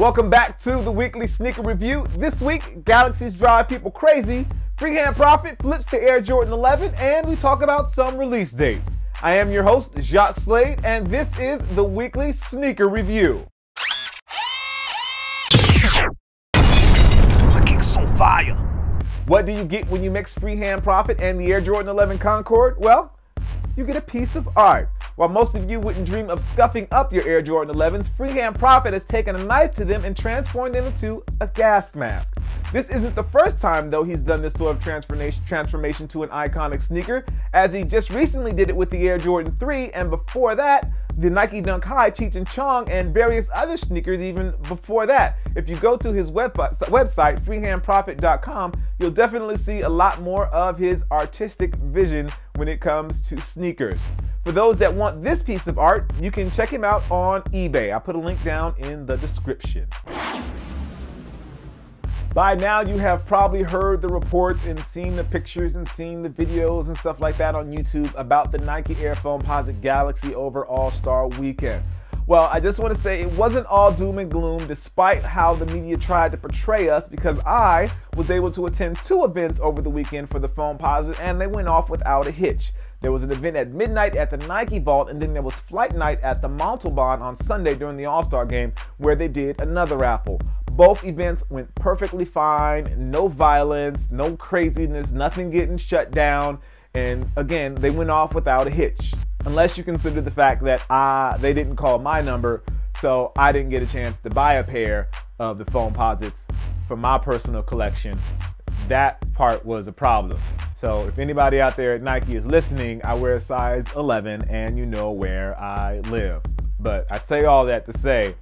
Welcome back to the weekly sneaker review. This week, Galaxies drive people crazy, FreeHandProfit flips to Air Jordan 11, and we talk about some release dates. I am your host, Jacques Slade, and this is the weekly sneaker review. My kick's on fire. What do you get when you mix FreeHandProfit and the Air Jordan 11 Concord? Well, you get a piece of art. While most of you wouldn't dream of scuffing up your Air Jordan 11s, FreeHandProfit has taken a knife to them and transformed them into a gas mask. This isn't the first time, though, he's done this sort of transformation to an iconic sneaker, as he just recently did it with the Air Jordan 3, and before that, the Nike Dunk High, Cheech and Chong, and various other sneakers even before that. If you go to his website, FreeHandProfit.com, you'll definitely see a lot more of his artistic vision when it comes to sneakers. For those that want this piece of art, you can check him out on eBay. I'll put a link down in the description. By now, you have probably heard the reports and seen the pictures and seen the videos and stuff like that on YouTube about the Nike Air Foamposite Galaxy over All-Star Weekend. Well, I just want to say it wasn't all doom and gloom despite how the media tried to portray us, because I was able to attend 2 events over the weekend for the Foamposite, and they went off without a hitch. There was an event at midnight at the Nike Vault, and then there was flight night at the Montalban on Sunday during the All-Star game, where they did another raffle. Both events went perfectly fine, no violence, no craziness, nothing getting shut down, and again, they went off without a hitch. Unless you consider the fact that they didn't call my number, so I didn't get a chance to buy a pair of the Foamposites for my personal collection. That part was a problem. So if anybody out there at Nike is listening, I wear a size 11 and you know where I live. But I say all that to say,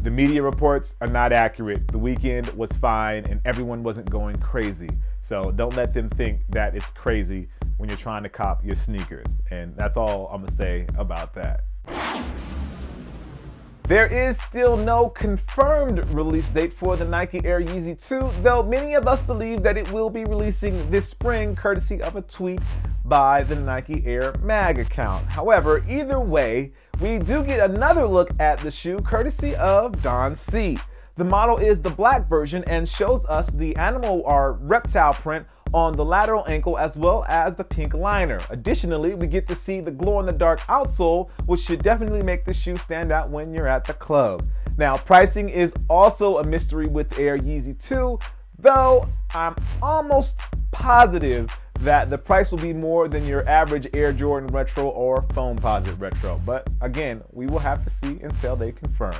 the media reports are not accurate. The weekend was fine and everyone wasn't going crazy. So don't let them think that it's crazy when you're trying to cop your sneakers. And that's all I'm gonna say about that. There is still no confirmed release date for the Nike Air Yeezy 2, though many of us believe that it will be releasing this spring, courtesy of a tweet by the Nike Air Mag account. However, either way, we do get another look at the shoe courtesy of Don C. The model is the black version and shows us the animal or reptile print on the lateral ankle as well as the pink liner. Additionally, we get to see the glow-in-the-dark outsole, which should definitely make the shoe stand out when you're at the club. Now, pricing is also a mystery with Air Yeezy 2, though I'm almost positive that the price will be more than your average Air Jordan Retro or Foamposite Retro. But again, we will have to see until they confirm.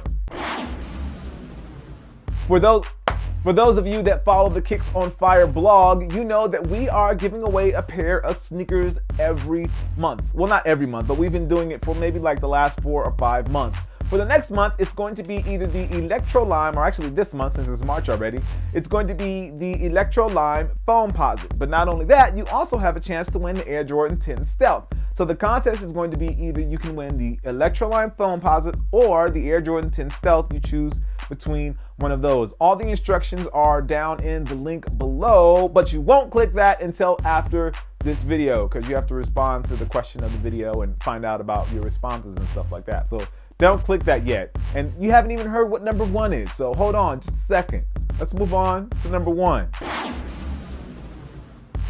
For those of you that follow the Kicks on Fire blog, you know that we are giving away a pair of sneakers every month. Well, not every month, but we've been doing it for maybe like the last 4 or 5 months. For the next month, it's going to be either the Electro Lime, or actually this month, since it's March already, it's going to be the Electro Lime Foamposite. But not only that, you also have a chance to win the Air Jordan 10 Stealth. So the contest is going to be either you can win the Electro Lime Foamposite or the Air Jordan 10 Stealth. You choose between one of those. All the instructions are down in the link below, but you won't click that until after this video, because you have to respond to the question of the video and find out about your responses and stuff like that. So don't click that yet. And you haven't even heard what number 1 is, so hold on just a second. Let's move on to number 1.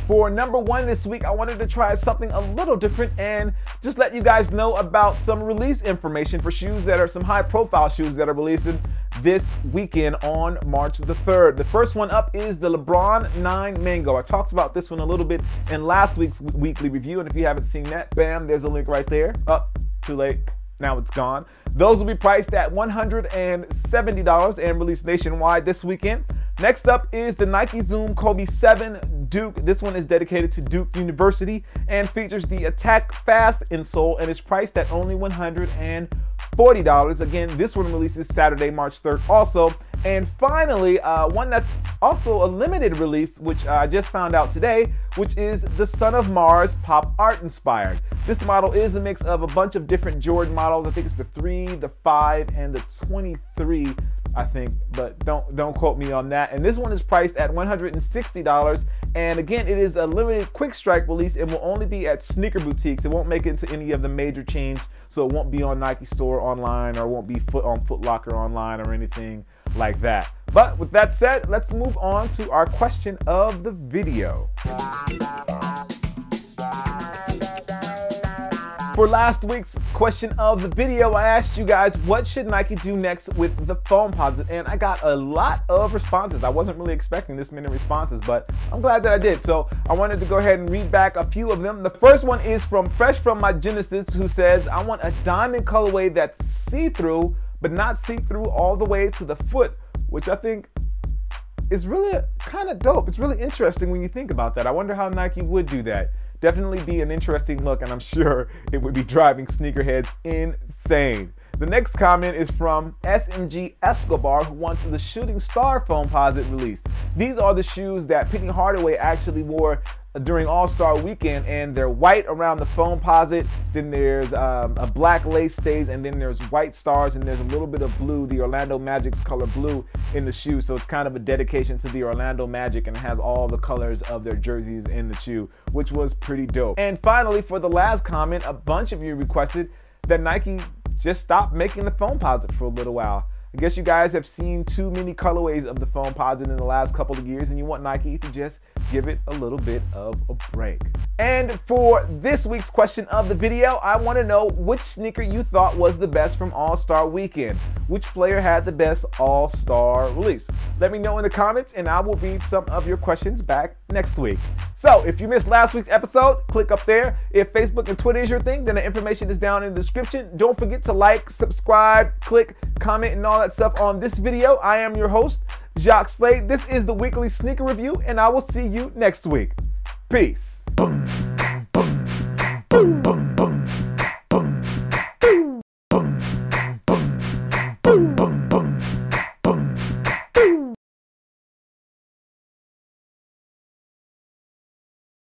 For number 1 this week, I wanted to try something a little different and just let you guys know about some release information for shoes that are some high-profile shoes that are releasing this weekend on March the 3rd. The first one up is the LeBron 9 Mango. I talked about this one a little bit in last week's weekly review, and if you haven't seen that, bam, there's a link right there. Oh, too late. Now it's gone. Those will be priced at $170 and released nationwide this weekend. Next up is the Nike Zoom Kobe 7 Duke. This one is dedicated to Duke University and features the Attack Fast insole and is priced at only $140. Again, this one releases Saturday, March 3rd also. And finally, one that's also a limited release, which I just found out today, which is the Son of Mars Pop Art inspired. This model is a mix of a bunch of different Jordan models. I think it's the 3, the 5, and the 23 I think, but don't quote me on that. And this one is priced at $160. And again, it is a limited quick strike release and will only be at sneaker boutiques. It won't make it into any of the major chains, so it won't be on Nike Store online, or won't be on Foot Locker online or anything like that. But with that said, let's move on to our question of the video. For last week's question of the video, I asked you guys, what should Nike do next with the Foamposite? And I got a lot of responses. I wasn't really expecting this many responses, but I'm glad that I did. So I wanted to go ahead and read back a few of them. The first one is from Fresh from My Genesis, who says, I want a diamond colorway that's see-through, but not see-through all the way to the foot, which I think is really kind of dope. It's really interesting when you think about that. I wonder how Nike would do that. Definitely be an interesting look, and I'm sure it would be driving sneakerheads insane. The next comment is from SMG Escobar, who wants the Shooting Star Foamposite released. These are the shoes that Penny Hardaway actually wore during All-Star Weekend, and they're white around the Foamposite, then there's a black lace stays, and then there's white stars, and there's a little bit of blue, the Orlando Magic's color blue in the shoe. So it's kind of a dedication to the Orlando Magic, and it has all the colors of their jerseys in the shoe, which was pretty dope. And finally, for the last comment, a bunch of you requested that Nike just stop making the Foamposite for a little while. I guess you guys have seen too many colorways of the Foamposite in the last couple of years, and you want Nike to just give it a little bit of a break. And for this week's question of the video, I want to know which sneaker you thought was the best from All-Star Weekend. Which player had the best All-Star release? Let me know in the comments, and I will read some of your questions back next week. So if you missed last week's episode, click up there. If Facebook and Twitter is your thing, then the information is down in the description. Don't forget to like, subscribe, click, comment, and all that stuff on this video. I am your host, Jacques Slade. This is the weekly sneaker review, and I will see you next week. Peace. Boom.